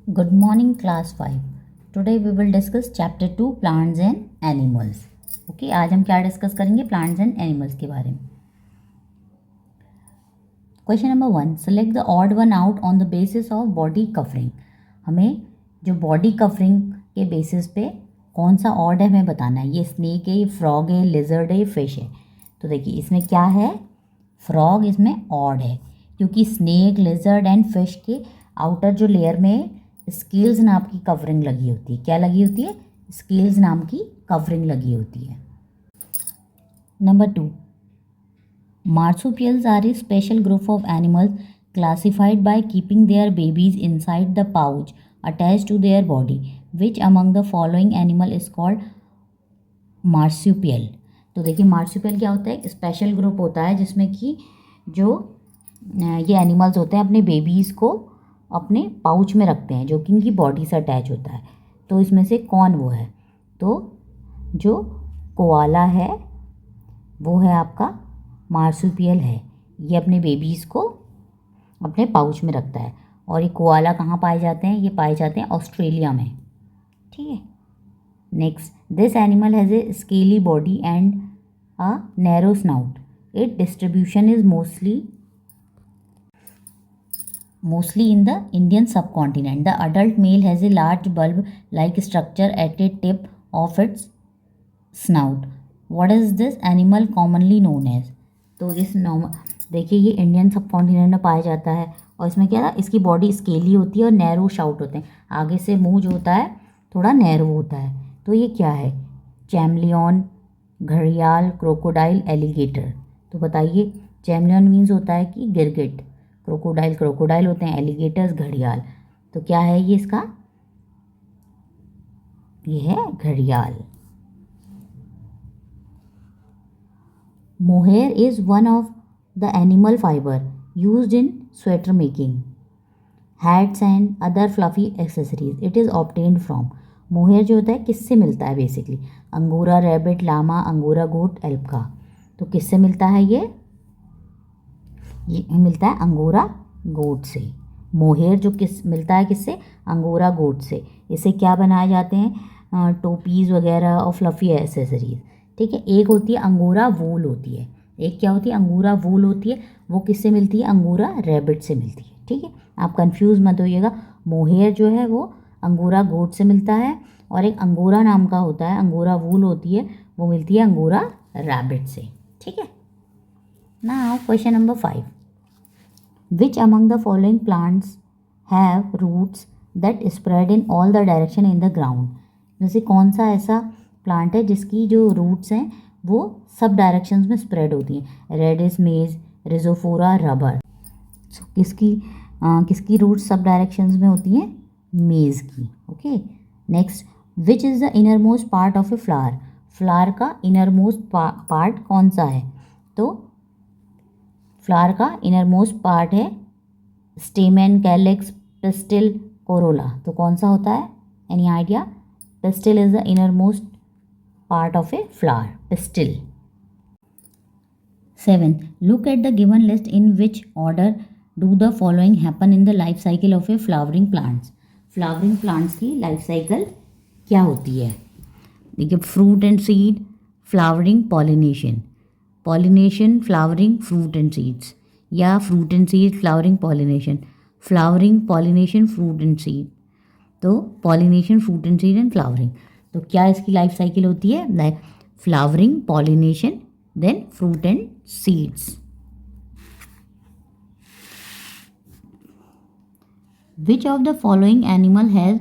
Good morning, class 5. Today we will discuss chapter 2 plants and animals. Okay, आज हम क्या discuss करेंगे? Plants and animals के बारे में. Question number 1, select the odd one out on the basis of body covering. हमें जो body covering के बेसिस पे कौन सा ऑड है हमें बताना है. ये स्नेक है, ये फ्रॉग है, लिजर्ड है, फिश है. तो देखिए इसमें क्या है, फ्रॉग इसमें ऑड है क्योंकि स्नेक, लिजर्ड एंड फिश के आउटर जो लेयर में स्केल्स नाम की कवरिंग लगी होती है. क्या लगी होती है? स्केल्स नाम की कवरिंग लगी होती है. Number 2, marsupials are a special group of animals classified by keeping their babies inside the pouch attached to their body. Which among the following animal is called marsupial? तो देखिए मार्supial क्या होता है? एक स्पेशल ग्रुप होता है जिसमें कि जो ये एनिमल्स होते हैं अपने बेबीज़ को अपने पाउच में रखते हैं जो कि इनकी बॉडी से अटैच होता है. तो इसमें से कौन वो है? तो जो कोआला है वो है आपका मार्supial है. ये अपने बेबीज़ को अपने पाउच में रखता है. और ये कोआला कहाँ पाए जाते हैं? ये पाए जाते हैं ऑस्ट्रेलिया में. ठीक है. Next, this animal has a scaly body and a narrow snout. It distribution is mostly in the Indian subcontinent. The adult male has a large bulb-like structure at the tip of its snout. What is this animal commonly known as? तो इस देखिए ये Indian subcontinent में पाया जाता है और इसमें क्या था, इसकी बॉडी स्केली होती है और नैरो शाउट होते हैं. आगे से मुंह जो होता है थोड़ा नैरो होता है. तो ये क्या है? चैमलियन, घड़ियाल, क्रोकोडाइल, एलिगेटर. तो बताइए, चैमलियन मीन्स होता है कि गिरगिट, क्रोकोडाइल होते हैं एलिगेटर्स, घड़ियाल. तो क्या है ये इसका? ये है घड़ियाल. Mohair is one of the animal fibre used in sweater making, hats and other fluffy accessories. It is obtained from. Mohair जो होता है किससे मिलता है? Basically Angora rabbit, llama, Angora goat, alpaca. तो किससे मिलता है ये मिलता है अंगोरा गोट से. मोहेयर जो मिलता है किससे? अंगोरा गोट से. इससे क्या बनाए जाते हैं? टोपीज़ वगैरह और फ्लफ़ी एसेसरीज. ठीक है. एक होती है अंगोरा वूल होती है. एक क्या होती है? अंगोरा वूल होती है. वो किससे मिलती है? अंगोरा रैबिट से मिलती है. ठीक है. आप कंफ्यूज मत होइएगा. मोहेयर जो है वो अंगोरा गोट से मिलता है और एक अंगोरा नाम का होता है, अंगोरा वूल होती है, वो मिलती है अंगोरा रैबिट से. ठीक है. Now question number 5, which among the following plants have roots that spread in all the direction in the ground? जैसे कौन सा ऐसा प्लांट है जिसकी जो रूट्स हैं वो सब डायरेक्शंस में स्प्रेड होती हैं? रेडिस, मेज, रिजोफोरा, रबर. किसकी रूट्स सब डायरेक्शंस में होती हैं? मेज की. Okay. Next, which is the inner most part of a flower? Flower का इनर मोस्ट पार्ट कौन सा है? तो फ्लावर का इनर मोस्ट पार्ट है स्टेमन, कैलिक्स, पिस्टिल, कोरोला. तो कौन सा होता है? Any idea? Pistil is the inner most part of a flower. Pistil. 7, look at the given list in which order do the following happen in the life cycle of a flowering plants. Flowering plants की life cycle क्या होती है? देखिए, fruit and seed, flowering, pollination. Pollination, flowering, fruit and seeds. या fruit and seed, flowering, pollination. Flowering, pollination, fruit and seed. तो pollination, fruit and seed and flowering. तो क्या इसकी लाइफ साइकिल होती है? Flowering, pollination, then fruit and seeds. Which of the following animal has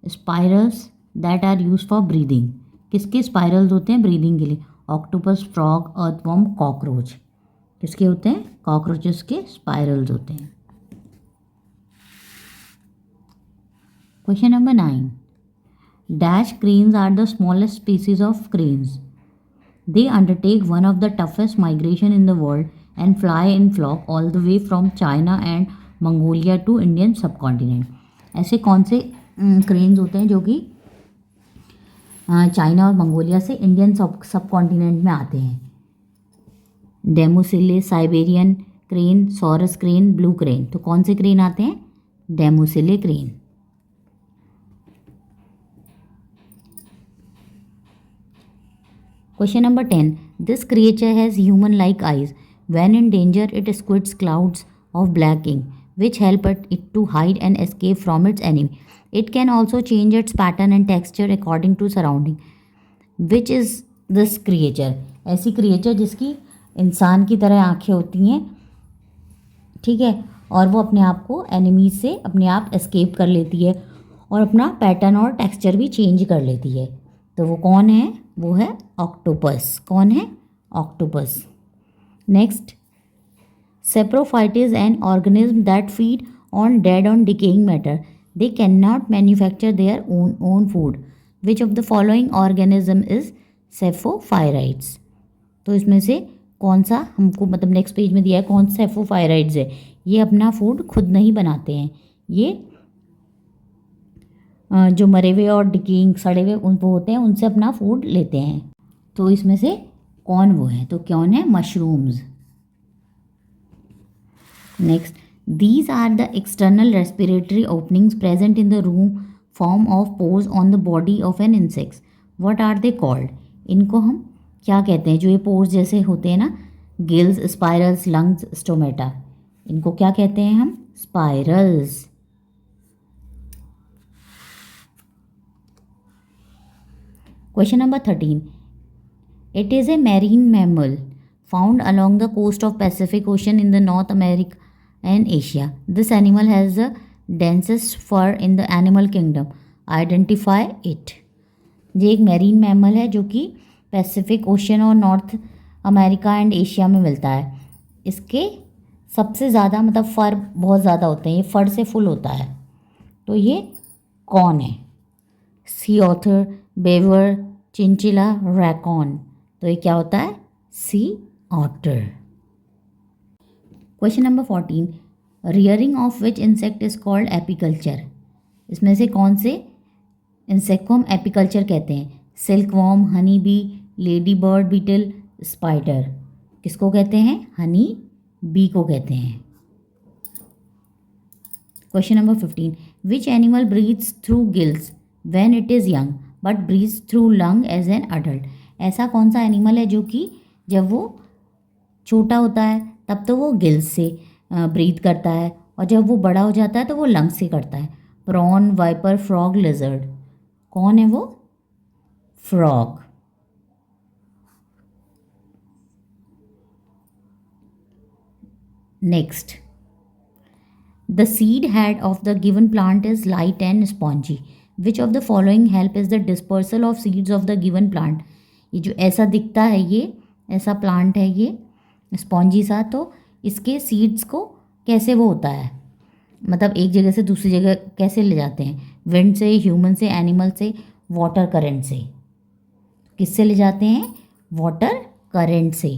spirals that are use for breathing? किसके spirals होते हैं breathing के लिए? Octopus, frog, earthworm, cockroach. किसके होते हैं? कॉकरोचेस के स्पाइरल्स होते हैं. Question number 9, dash cranes are the smallest species of cranes. They undertake one of the toughest migration in the world and fly in flock all the way from China and Mongolia to Indian subcontinent. ऐसे कौन से cranes होते हैं जो कि China और Mongolia से Indian सब कॉन्टिनेंट में आते हैं? Demoiselle, Siberian crane, sarus crane, blue crane. तो कौन से क्रेन आते हैं? Demoiselle crane. Question number 10. This creature has human-like eyes. When in danger, it squirts clouds of black ink, which help it to hide and escape from its enemy. It can also change its pattern and texture according to surrounding. Which is this creature? ऐसी creature जिसकी इंसान की तरह आँखें होती हैं, ठीक है, और वो अपने आप को एनिमी से अपने आप एस्केप कर लेती है और अपना पैटर्न और टेक्सचर भी चेंज कर लेती है. तो वो कौन है? वो है ऑक्टोपस. कौन है? Octopus. Next, saprophyte is an organism that feed on dead on decaying matter. They can not manufacture their own food. Which of the following organism is saprophytes? तो इसमें से कौन सा हमको मतलब नेक्स्ट पेज में दिया है कौन सा सेफोफायराइट्स है? ये अपना फूड खुद नहीं बनाते हैं. ये जो मरे हुए और डिकेइंग सड़े हुए उन वो होते हैं उनसे अपना फूड लेते हैं. तो इसमें से कौन वो है? तो कौन है? Mushrooms. Next, these are the external respiratory openings present in the room form of pores on the body of an insect. What are they called? इनको हम क्या कहते हैं? जो ये पोर्स जैसे होते हैं ना, गिल्स, स्पाइरल्स, लंग्स, स्टोमेटा, इनको क्या कहते हैं हम? Spirals. Question number 13. It is a marine mammal found along the coast of Pacific Ocean in the North America and Asia. This animal has the densest fur in the animal kingdom. Identify it. ये एक marine mammal है जो कि Pacific ocean और north America and Asia में मिलता है. इसके सबसे ज़्यादा मतलब फर बहुत ज़्यादा होते हैं, ये फर से फुल होता है. तो ये कौन है? Sea otter, beaver, chinchilla, raccoon. तो ये क्या होता है? Sea otter. Question number 14. Rearing of which insect is called apiculture? इसमें से कौन से इंसेक्ट को हम एपीकल्चर कहते हैं? Silk worm, honey bee, lady bird beetle, spider. किसको कहते हैं? हनी बी को कहते हैं. Question number 15. Which animal breathes through gills when it is young but breathes through lung as an adult? ऐसा कौन सा एनिमल है जो कि जब वो छोटा होता है तब तो वो गिल्स से ब्रीथ करता है और जब वो बड़ा हो जाता है तो वो लंग से करता है? Prawn, viper, frog, lizard. कौन है वो? Frog. Next, the seed head of the given plant is light and spongy. Which of the following help is the dispersal of seeds of the given plant? ये जो ऐसा दिखता है, ये ऐसा प्लांट है, ये स्पॉन्जी सा, तो इसके सीड्स को कैसे वो होता है, मतलब एक जगह से दूसरी जगह कैसे ले जाते हैं? विंड से, ह्यूमन से, एनिमल से, वाटर करंट से. किससे ले जाते हैं? वाटर करंट से.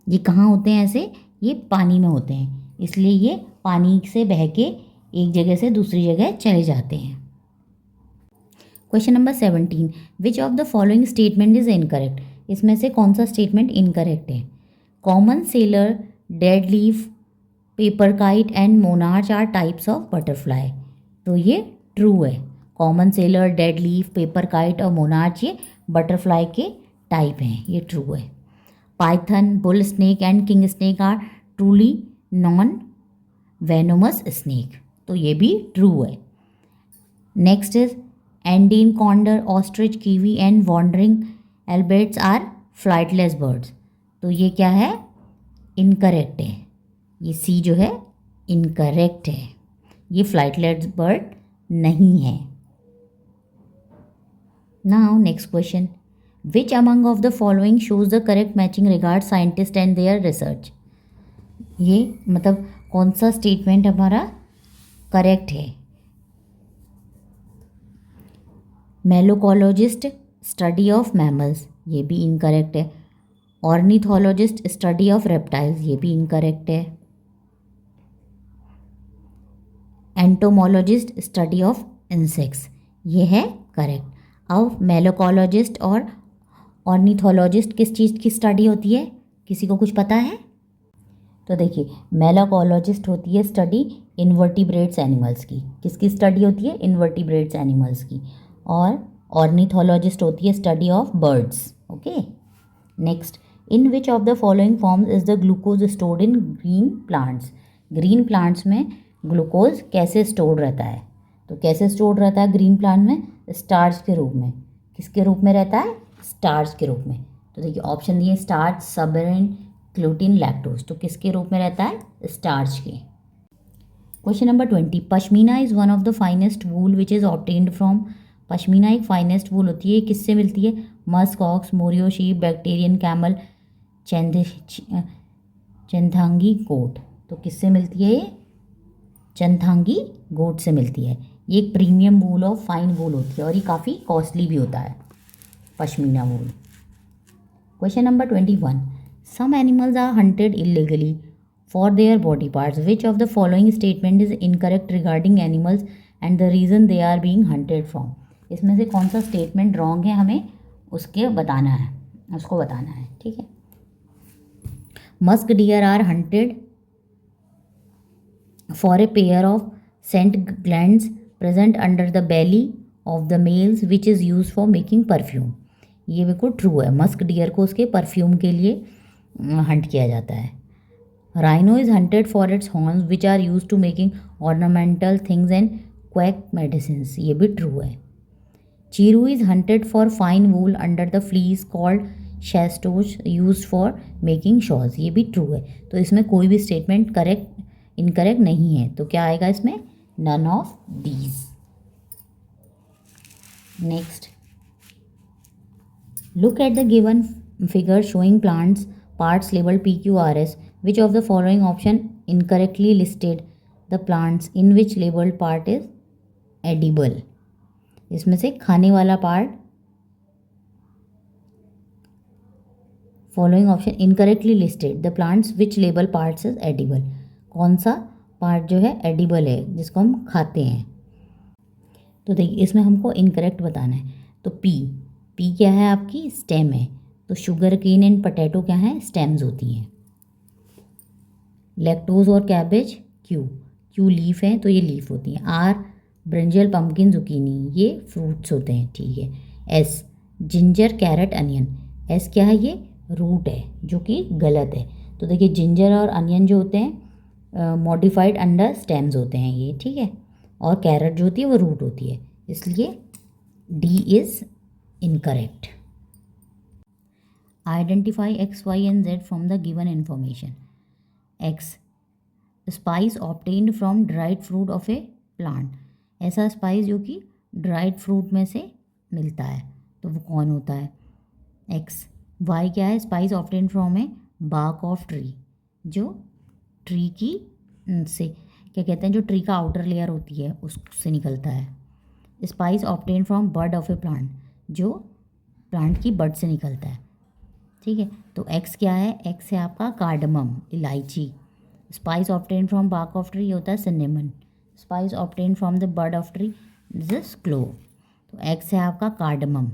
ये कहाँ होते हैं ऐसे? ये पानी में होते हैं, इसलिए ये पानी से बह के एक जगह से दूसरी जगह चले जाते हैं. Question number 17. Which of the following statement is incorrect? इसमें से कौन सा स्टेटमेंट इनकरेक्ट है? Common sailor, dead leaf, paper kite and monarch are types of butterfly. तो ये ट्रू है. Common sailor, dead leaf, paper kite और मोनार्च ये बटरफ्लाई के टाइप हैं, ये ट्रू है. Python, bull snake and king snake are truly non venomous snake. तो ये भी ट्रू है. Next is Andean condor, ostrich, kiwi and wandering albatross are flightless birds. तो ये क्या है? इनकरेक्ट है. ये सी जो है इनकरेक्ट है, ये फ्लाइटलेस बर्ड नहीं है. Now next question. Which among of the following shows the correct matching regard scientist and their research? ये मतलब कौन सा स्टेटमेंट हमारा करेक्ट है? मेलोकोलॉजिस्ट स्टडी ऑफ मैमल्स, ये भी इनकरेक्ट है. ऑर्निथोलॉजिस्ट स्टडी ऑफ रेप्टाइल्स, ये भी इनकरेक्ट है. एंटोमोलॉजिस्ट स्टडी ऑफ इंसेक्ट्स, ये है करेक्ट. अब मेलोकोलॉजिस्ट और ऑर्निथोलॉजिस्ट किस चीज़ की स्टडी होती है? किसी को कुछ पता है? तो देखिए, मेलोकोलॉजिस्ट होती है स्टडी इनवर्टिब्रेट्स एनिमल्स की. किसकी स्टडी होती है? इनवर्टिब्रेट्स एनिमल्स की. और ऑर्निथोलॉजिस्ट होती है study of birds. Okay, next, in which of the following forms is the glucose stored in green plants. Green plants में ग्लूकोज कैसे स्टोर्ड रहता है? तो कैसे स्टोर्ड रहता है ग्रीन प्लांट में? स्टार्च के रूप में। किसके रूप में रहता है? स्टार्च के रूप में। तो देखिए ऑप्शन दिए स्टार्च, सबरिन, ग्लूटिन, लैक्टोज। तो किसके रूप में रहता है? स्टार्च के। Question number 20, pashmina is one of the finest wool which is obtained from. Pashmina एक फाइनेस्ट वूल होती है, किससे मिलती है? Musk ox, merino sheep, Bactrian camel, Changthangi goat. तो किससे मिलती है ये? चंथांगी गोट से मिलती है। ये एक प्रीमियम वूल और फाइन वूल होती है और ये काफ़ी कॉस्टली भी होता है pashmina wool. Question number 21, some animals are hunted illegally for their body parts, which of the following statement is incorrect regarding animals and the reason they are being hunted from. इसमें से कौन सा स्टेटमेंट रॉन्ग है, हमें उसको बताना है। ठीक है, musk deer are hunted for a pair of scent glands present under the belly of the males which is used for making perfume। ये बिल्कुल ट्रू है, मस्क डियर को उसके परफ्यूम के लिए हंट किया जाता है। Rhino is hunted for its horns which are use to making ornamental things and quack medicines. ये भी ट्रू है। Chiru is hunted for fine wool under the fleece called shahtoosh use for making शॉज। ये भी ट्रू है। तो इसमें कोई भी स्टेटमेंट इनकरेक्ट नहीं है। तो क्या आएगा इसमें? None of these. Next, look at the given figure showing plants parts labelled PQRS, which of the following option incorrectly listed the plants in which labelled part is edible. इसमें से खाने वाला part, following option incorrectly listed the plants which label parts is edible. कौन सा part जो है edible है, जिसको हम खाते हैं? तो देखिए इसमें हमको इनकरेक्ट बताना है। तो पी क्या है आपकी? स्टेम है। तो शुगर केन एंड पोटैटो क्या है? स्टेम्स होती हैं। लैक्टोज और कैबेज क्यू लीफ है, तो ये लीफ होती हैं। आर ब्रिंजल, पम्पकिन, जुकीनी, ये फ्रूट्स होते हैं। ठीक है। S ginger, carrot, onion. S क्या है? ये रूट है, जो कि गलत है। तो देखिए जिंजर और अनियन जो होते हैं मॉडिफाइड अंडर स्टेम्स होते हैं ये। ठीक है, और कैरेट जो होती है वो रूट होती है, इसलिए D is incorrect. Identify X, Y and Z from the given information. X, spice obtained from dried fruit of a plant. ऐसा स्पाइस जो कि ड्राइड फ्रूट में से मिलता है, तो वो कौन होता है? एक्स। वाई क्या है? Spice obtained from a bark of tree, जो ट्री की से क्या कहते हैं, जो ट्री का आउटर लेयर होती है उससे निकलता है। Spice obtain from bud of a plant, जो प्लांट की बड से निकलता है। ठीक है, तो एक्स क्या है? एक्स है आपका कार्डमम, इलायची। Spice obtain from bark of tree होता है cinnamon. Spice obtain from the bud of tree this clove. तो एक्स है आपका cardamom.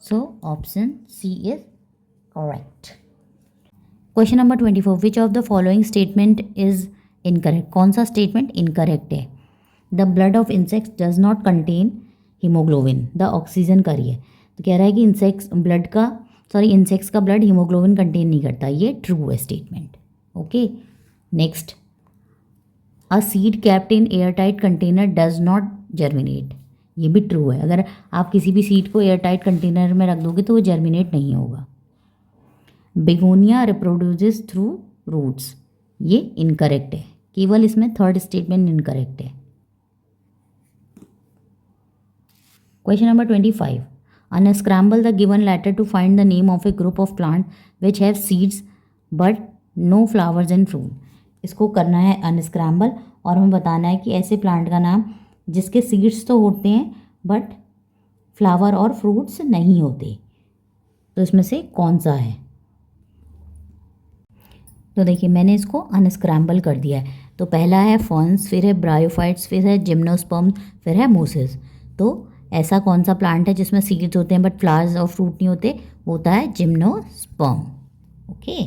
So option C is correct. Question number 24, which of the following statement is incorrect. कौन सा statement incorrect है? The blood of insects does not contain haemoglobin, the oxygen का रही है। तो कह रहा है कि इंसेक्ट्स का ब्लड हीमोग्लोबिन कंटेन नहीं करता। ये ट्रू है statement. Okay, next, a seed capped in air tight container does not germinate. ये भी ट्रू है। अगर आप किसी भी सीड को एयर टाइट कंटेनर में रख दोगे तो वो जर्मिनेट नहीं होगा। बेगोनिया रिप्रोड्यूसेस थ्रू रूट्स, ये इनकरेक्ट है। केवल इसमें थर्ड स्टेटमेंट इनकरेक्ट है। Question number 25, unscramble the given letter to find the name of a group of plants which have seeds but no flowers and fruit। इसको करना है unscramble और हमें बताना है कि ऐसे प्लांट का नाम जिसके सीड्स तो होते हैं बट फ्लावर और फ्रूट्स नहीं होते। तो इसमें से कौन सा है? तो देखिए मैंने इसको अनस्क्रैम्बल कर दिया है। तो पहला है फॉन्स, फिर है ब्रायोफाइट्स, फिर है जिम्नोस्पर्म, फिर है मोसेस। तो ऐसा कौन सा प्लांट है जिसमें सीड्स होते हैं बट फ्लावर्स और फ्रूट नहीं होते? वो होता है जिम्नोस्पर्म। ओके।